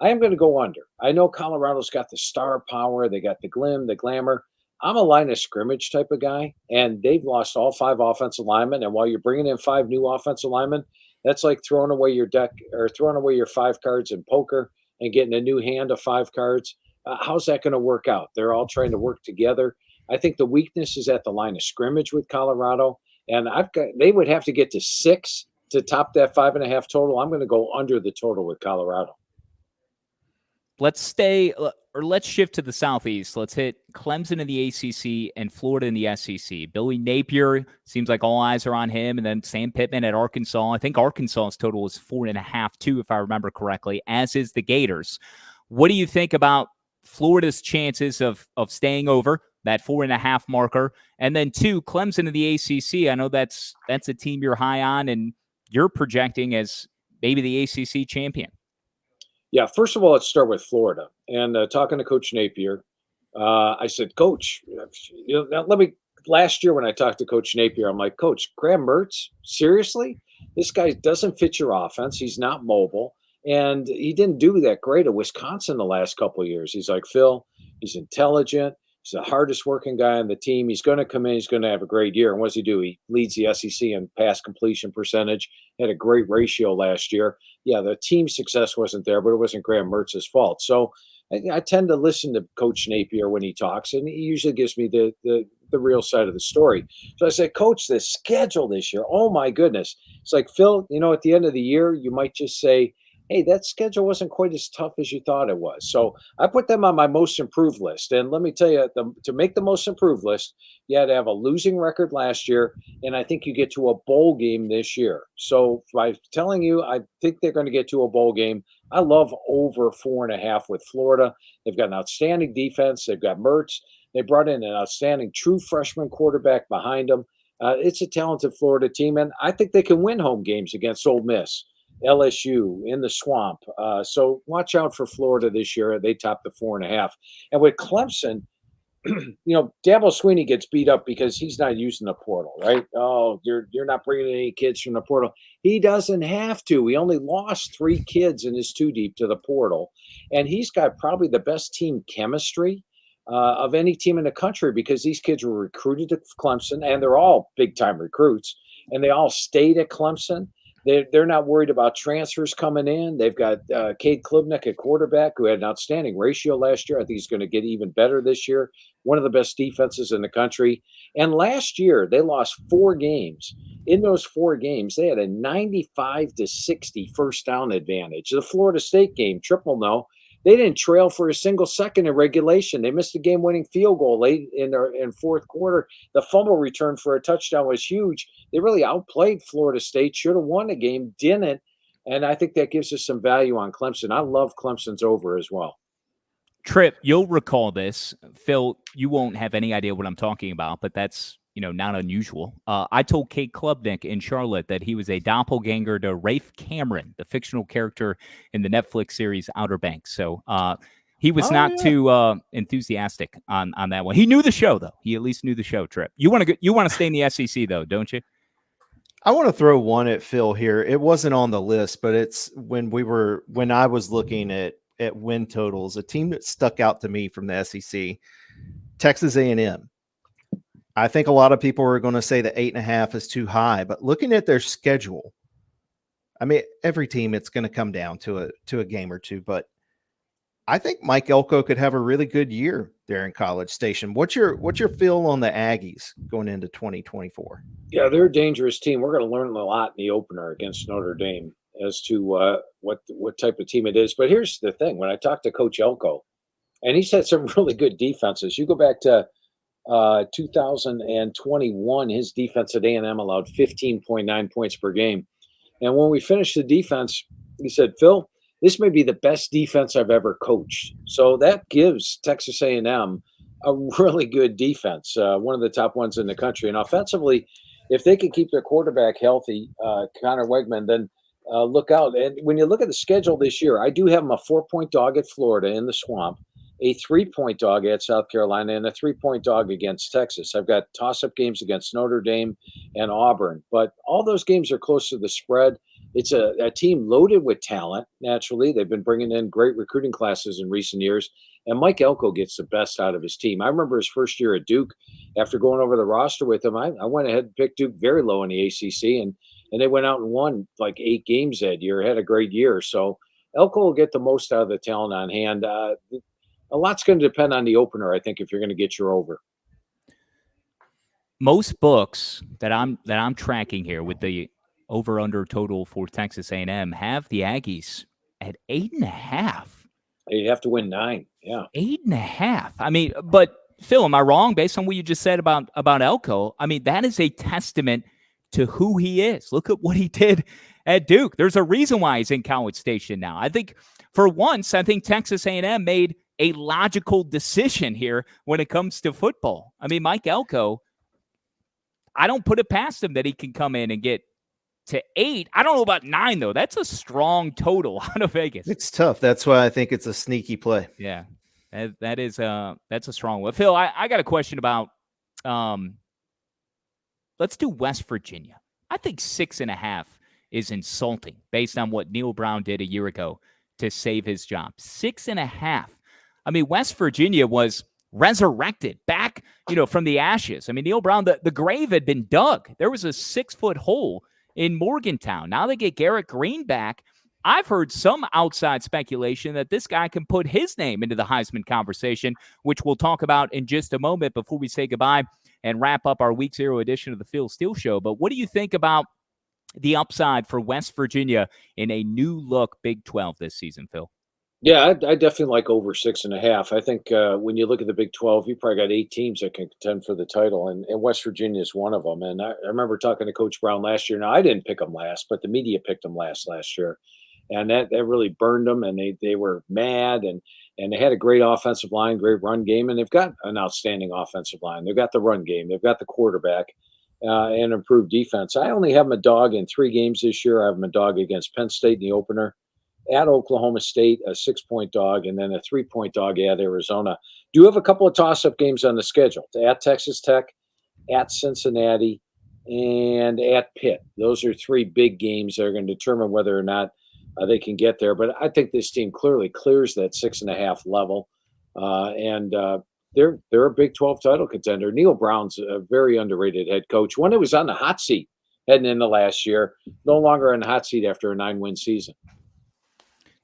I am going to go under. I know Colorado's got the star power. They got the glim, the glamour. I'm a line of scrimmage type of guy, and they've lost all 5 offensive linemen. And while you're bringing in 5 new offensive linemen, that's like throwing away your deck or throwing away your 5 cards in poker and getting a new hand of 5 cards. How's that going to work out? They're all trying to work together. I think the weakness is at the line of scrimmage with Colorado, and they would have to get to 6 to top that 5.5 total. I'm going to go under the total with Colorado. Let's shift to the Southeast. Let's hit Clemson in the ACC and Florida in the SEC. Billy Napier, seems like all eyes are on him, and then Sam Pittman at Arkansas. I think Arkansas's total is 4.5 too, if I remember correctly, as is the Gators. What do you think about Florida's chances of staying over that 4.5 marker? And then 2, Clemson in the ACC. I know that's a team you're high on and you're projecting as maybe the ACC champion. Yeah, first of all, let's start with Florida. And talking to Coach Napier, I said, Coach, last year when I talked to Coach Napier, I'm like, Coach, Graham Mertz, seriously? This guy doesn't fit your offense. He's not mobile. And he didn't do that great at Wisconsin the last couple of years. He's like, Phil, he's intelligent. He's the hardest working guy on the team. He's going to come in. He's going to have a great year. And what does he do? He leads the SEC in pass completion percentage. Had a great ratio last year. Yeah, the team success wasn't there, but it wasn't Graham Mertz's fault. So I tend to listen to Coach Napier when he talks, and he usually gives me the real side of the story. So I said, Coach, the schedule this year, oh my goodness. It's like, Phil, at the end of the year, you might just say, hey, that schedule wasn't quite as tough as you thought it was. So I put them on my most improved list. And let me tell you, to make the most improved list, you had to have a losing record last year, and I think you get to a bowl game this year. So by telling you, I think they're going to get to a bowl game. I love over 4.5 with Florida. They've got an outstanding defense. They've got Mertz. They brought in an outstanding true freshman quarterback behind them. It's a talented Florida team, and I think they can win home games against Ole Miss, LSU, in the swamp. So watch out for Florida this year. They topped the 4.5. And with Clemson, Dabo Swinney gets beat up because he's not using the portal, right? Oh, you're not bringing any kids from the portal. He doesn't have to. He only lost 3 kids in his 2 deep to the portal. And he's got probably the best team chemistry of any team in the country because these kids were recruited to Clemson, and they're all big-time recruits, and they all stayed at Clemson. They're not worried about transfers coming in. They've got Cade Klubnik at quarterback, who had an outstanding ratio last year. I think he's going to get even better this year. One of the best defenses in the country. And last year, they lost 4 games. In those 4 games, they had a 95-60 first down advantage. The Florida State game, Tripp will know, they didn't trail for a single second in regulation. They missed a game-winning field goal late in fourth quarter. The fumble return for a touchdown was huge. They really outplayed Florida State. Should have won the game, didn't. And I think that gives us some value on Clemson. I love Clemson's over as well. Tripp, you'll recall this. Phil, you won't have any idea what I'm talking about, but that's not unusual. I told Cade Klubnik in Charlotte that he was a doppelganger to Rafe Cameron, the fictional character in the Netflix series Outer Banks. So He was not too enthusiastic on that one. He knew the show, though. He at least knew the show, Tripp. You want to stay in the SEC, though, don't you? I want to throw one at Phil here. It wasn't on the list, but it's when I was looking at win totals, a team that stuck out to me from the SEC, Texas A&M. I think a lot of people are going to say that 8.5 is too high, but looking at their schedule, I mean, every team, it's going to come down to a game or two, but I think Mike Elko could have a really good year there in College Station. What's your feel on the Aggies going into 2024? Yeah, they're a dangerous team. We're going to learn a lot in the opener against Notre Dame as to what type of team it is. But here's the thing: when I talked to Coach Elko, and he's had some really good defenses. You go back to 2021, his defense at A&M allowed 15.9 points per game. And when we finished the defense, he said, Phil, this may be the best defense I've ever coached. So that gives Texas A&M a really good defense, one of the top ones in the country. And offensively, if they can keep their quarterback healthy, Connor Wegman, then look out. And when you look at the schedule this year, I do have them a 4-point dog at Florida in the Swamp, a 3-point dog at South Carolina, and a 3-point dog against Texas. I've got toss-up games against Notre Dame and Auburn. But all those games are close to the spread. It's a team loaded with talent, naturally. They've been bringing in great recruiting classes in recent years. And Mike Elko gets the best out of his team. I remember his first year at Duke. After going over the roster with him, I went ahead and picked Duke very low in the ACC. And they went out and won like 8 games that year, had a great year. So Elko will get the most out of the talent on hand. A lot's going to depend on the opener, I think, if you're going to get your over. Most books that I'm tracking here with the over/under total for Texas A&M have the Aggies at 8.5. You have to win 9. Yeah, 8.5. I mean, but Phil, am I wrong based on what you just said about Elko? I mean, that is a testament to who he is. Look at what he did at Duke. There's a reason why he's in College Station now. I think for once, Texas A&M made a logical decision here when it comes to football. I mean, Mike Elko, I don't put it past him that he can come in and get to 8. I don't know about 9, though. That's a strong total out of Vegas. It's tough. That's why I think it's a sneaky play. Yeah, that's a strong one. Phil, I got a question about let's do West Virginia. I think 6.5 is insulting based on what Neil Brown did a year ago to save his job. 6.5. I mean, West Virginia was resurrected back, from the ashes. I mean, Neil Brown, the grave had been dug. There was a 6-foot hole in Morgantown. Now they get Garrett Green back. I've heard some outside speculation that this guy can put his name into the Heisman conversation, which we'll talk about in just a moment before we say goodbye and wrap up our Week 0 edition of the Phil Steele Show. But what do you think about the upside for West Virginia in a new look Big 12 this season, Phil? Yeah, I definitely like over 6.5. I think when you look at the Big 12, you probably got 8 teams that can contend for the title, and West Virginia is one of them. And I remember talking to Coach Brown last year. Now, I didn't pick them last, but the media picked them last year. And that really burned them, and they were mad, and they had a great offensive line, great run game, and they've got an outstanding offensive line. They've got the run game. They've got the quarterback and improved defense. I only have them a dog in 3 games this year. I have them a dog against Penn State in the opener, at Oklahoma State, a 6-point dog, and then a 3-point dog at Arizona. Do have a couple of toss-up games on the schedule, at Texas Tech, at Cincinnati, and at Pitt. Those are 3 big games that are going to determine whether or not they can get there. But I think this team clearly clears that 6.5 level, and they're a Big 12 title contender. Neil Brown's a very underrated head coach. One that was on the hot seat heading into last year, no longer on the hot seat after a 9-win season.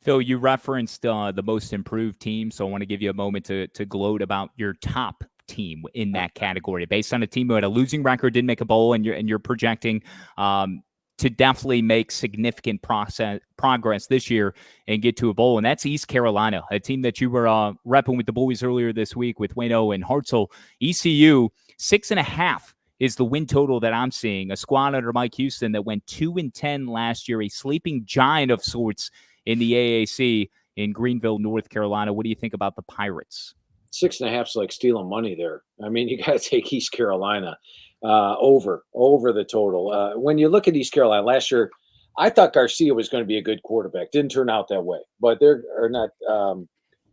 Phil, you referenced the most improved team, so I want to give you a moment to gloat about your top team in that category. Based on a team who had a losing record, didn't make a bowl, and you're projecting to definitely make significant progress this year and get to a bowl, and that's East Carolina, a team that you were repping with the boys earlier this week with Wayno and Hartzell. ECU, 6.5 is the win total that I'm seeing. A squad under Mike Houston that went 2-10 last year, a sleeping giant of sorts in the AAC in Greenville, North Carolina. What do you think about the Pirates? 6.5 is like stealing money there. I mean, you got to take East Carolina over the total. When you look at East Carolina last year, I thought Garcia was going to be a good quarterback. Didn't turn out that way, but they're not.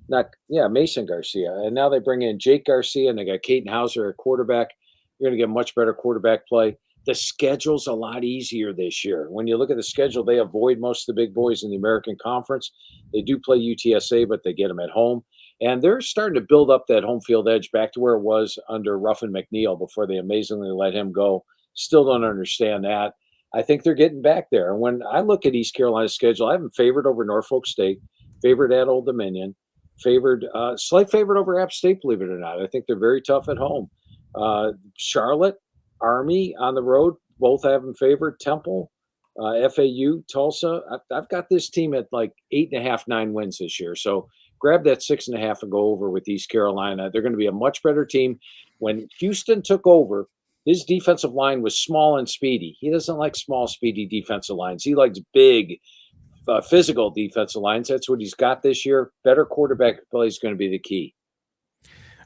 Mason Garcia. And now they bring in Jake Garcia and they got Caden Hauser at quarterback. You're going to get much better quarterback play. The schedule's a lot easier this year. When you look at the schedule, they avoid most of the big boys in the American Conference. They do play UTSA, but they get them at home. And they're starting to build up that home field edge back to where it was under Ruffin McNeil before they amazingly let him go. Still don't understand that. I think they're getting back there. And when I look at East Carolina's schedule, I have them favored over Norfolk State, favored at Old Dominion, slight favorite over App State, believe it or not. I think they're very tough at home. Charlotte, Army on the road, both have them favored. Temple, FAU, Tulsa. I've got this team at like 8.5, 9 wins this year. So grab that 6.5 and go over with East Carolina. They're going to be a much better team. When Houston took over, his defensive line was small and speedy. He doesn't like small, speedy defensive lines. He likes big, physical defensive lines. That's what he's got this year. Better quarterback play is going to be the key.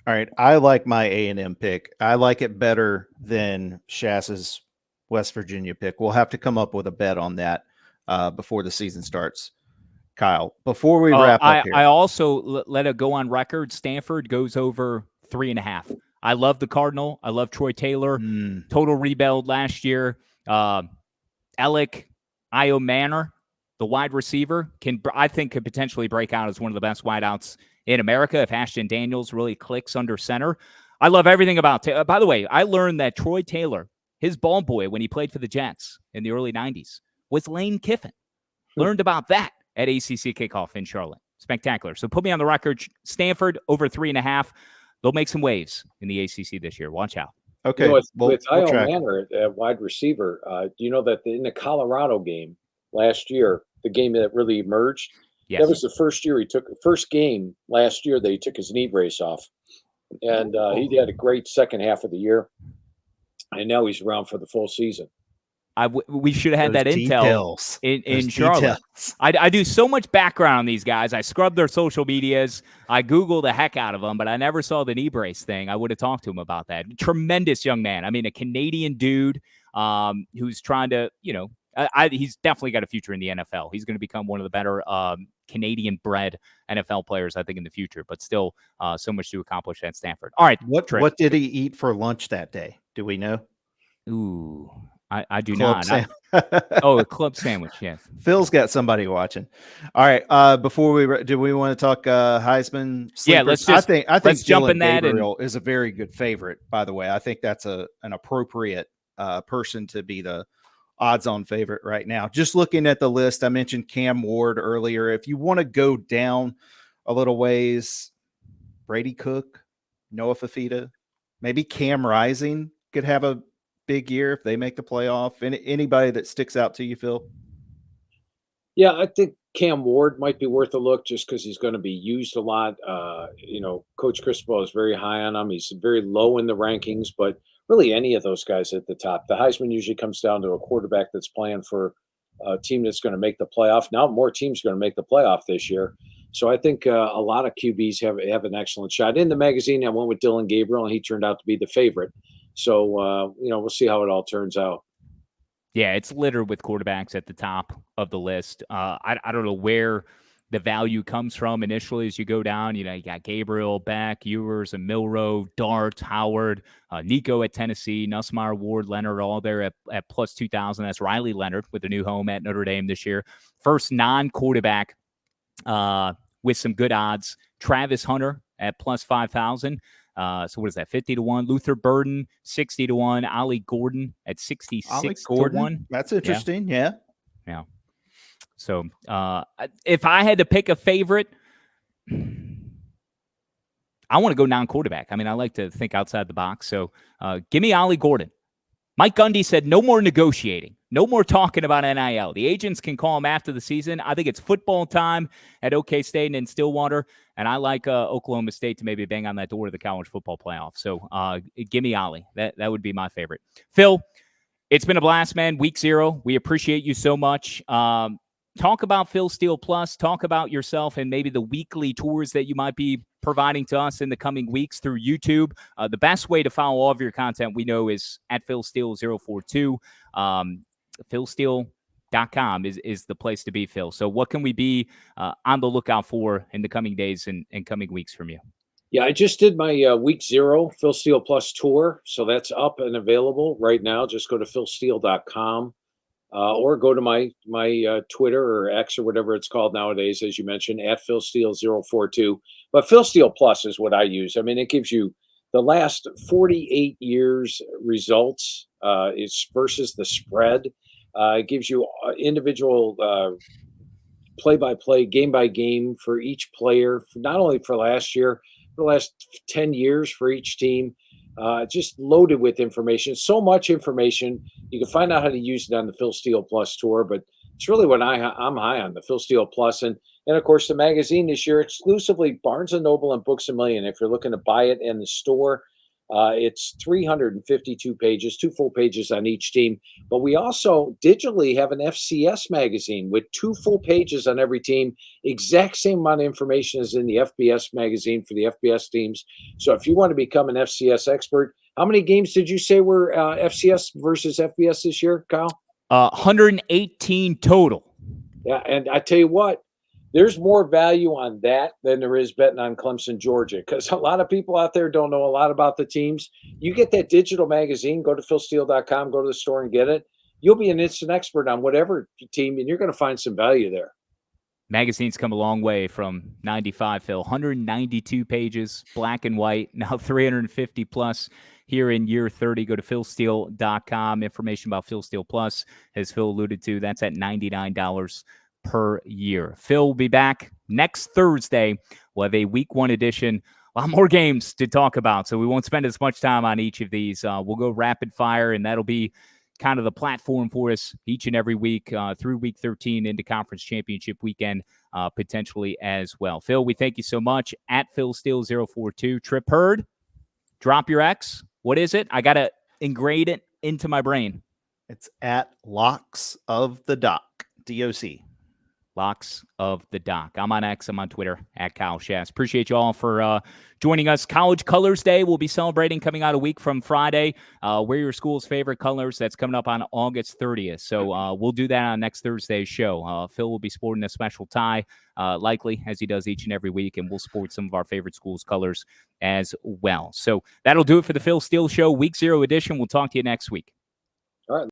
All right. I like my A&M pick. I like it better than Shass's West Virginia pick. We'll have to come up with a bet on that before the season starts. Kyle, before we wrap up here. I also let it go on record. Stanford goes over 3.5. I love the Cardinal. I love Troy Taylor. Total rebuild last year. Alec Io Manor, the wide receiver, I think could potentially break out as one of the best wideouts in America if Ashton Daniels really clicks under center. I love everything about by the way, I learned that Troy Taylor, his ball boy when he played for the Jets in the early 90s, was Lane Kiffin. Learned about that at ACC kickoff in Charlotte. Spectacular. So put me on the record. Stanford over 3.5. They'll make some waves in the ACC this year. Watch out. Okay. With Io Manor at wide receiver, you know that in the Colorado game last year, the game that really emerged, that was the first game last year that he took his knee brace off. And he had a great second half of the year. And now he's around for the full season. We should have had that intel in Charlotte. I do so much background on these guys. I scrub their social medias. I Google the heck out of them, but I never saw the knee brace thing. I would have talked to him about that. Tremendous young man. I mean, a Canadian dude who's trying to, he's definitely got a future in the NFL. He's going to become one of the better Canadian-bred NFL players, I think, in the future, but still so much to accomplish at Stanford. All right. What did he eat for lunch that day? Do we know? Ooh, I do club not. A club sandwich, yes. Phil's got somebody watching. All right. Before do we want to talk Heisman sleepers? Yeah, let's think let's jump in that. Gabriel is a very good favorite, by the way. I think that's an appropriate person to be the odds-on favorite right now. Just looking at the list, I mentioned Cam Ward earlier. If you want to go down a little ways, Brady Cook, Noah Fafita, maybe Cam Rising could have a big year if they make the playoff. Anybody that sticks out to you, Phil? Yeah, I think Cam Ward might be worth a look just because he's going to be used a lot. Coach Cristobal is very high on him. He's very low in the rankings, but really any of those guys at the top. The Heisman usually comes down to a quarterback that's playing for a team that's going to make the playoff. Now more teams are going to make the playoff this year. So I think a lot of QBs have an excellent shot. In the magazine, I went with Dylan Gabriel, and he turned out to be the favorite. So, we'll see how it all turns out. Yeah, it's littered with quarterbacks at the top of the list. I don't know where the value comes from initially as you go down. You got Gabriel, Beck, Ewers, and Milroe, Dart, Howard, Nico at Tennessee, Nussmeier, Ward, Leonard, all there at plus 2,000. That's Riley Leonard with a new home at Notre Dame this year. First non-quarterback with some good odds. Travis Hunter at plus 5,000. So what is that? 50-1. Luther Burden, 60-1. Ollie Gordon at 66-1. That's interesting. Yeah. So if I had to pick a favorite, I want to go non-quarterback. I mean, I like to think outside the box. So give me Ollie Gordon. Mike Gundy said no more negotiating, no more talking about NIL. The agents can call him after the season. I think it's football time at OK State and in Stillwater, and I like Oklahoma State to maybe bang on that door to the college football playoff. So give me Ollie. That would be my favorite. Phil, it's been a blast, man. Week 0. We appreciate you so much. Talk about Phil Steele Plus. Talk about yourself and maybe the weekly tours that you might be providing to us in the coming weeks through YouTube. The best way to follow all of your content we know is at Phil Steele 042. Phil Steele .com is the place to be, Phil. So what can we be on the lookout for in the coming days and coming weeks from you? Yeah, I just did my week 0 Phil Steele Plus tour. So that's up and available right now. Just go to philsteele.com or go to my Twitter or X or whatever it's called nowadays, as you mentioned, at Phil Steele 042. But Phil Steele Plus is what I use. I mean, it gives you the last 48 years results is versus the spread. It gives you individual play-by-play, game-by-game for each player, not only for last year, for the last 10 years for each team. Just loaded with information, so much information. You can find out how to use it on the Phil Steele Plus tour, but it's really what I'm high on, the Phil Steele Plus. And of course, the magazine this year, exclusively Barnes & Noble and Books A Million. If you're looking to buy it in the store, it's 352 pages, 2 full pages on each team. But we also digitally have an FCS magazine with 2 full pages on every team. Exact same amount of information as in the FBS magazine for the FBS teams. So if you want to become an FCS expert, how many games did you say were FCS versus FBS this year, Kyle? 118 total. Yeah, and I tell you what, there's more value on that than there is betting on Clemson, Georgia, because a lot of people out there don't know a lot about the teams. You get that digital magazine, go to philsteele.com, go to the store and get it. You'll be an instant expert on whatever team, and you're going to find some value there. Magazine's come a long way from 95, Phil. 192 pages, black and white, now 350 plus here in year 30. Go to philsteele.com. Information about Phil Steele Plus, as Phil alluded to, that's at $99 per year. Phil will be back next Thursday. We'll have a week 1 edition. A lot more games to talk about, so we won't spend as much time on each of these. We'll go rapid fire, and that'll be kind of the platform for us each and every week through week 13 into conference championship weekend potentially as well. Phil, we thank you so much. At Phil Steele 042. Tripp Hurd, drop your X. What is it? I got to ingrate it into my brain. It's at Locks of the Dock, DOC. Locks of the Dock. I'm on X. I'm on Twitter at Kyle Schass. Appreciate you all for joining us. College Colors Day we'll be celebrating coming out a week from Friday. Wear your school's favorite colors. That's coming up on August 30th. So we'll do that on next Thursday's show. Phil will be sporting a special tie, likely, as he does each and every week, and we'll sport some of our favorite schools' colors as well. So that'll do it for the Phil Steele Show, Week 0 edition. We'll talk to you next week.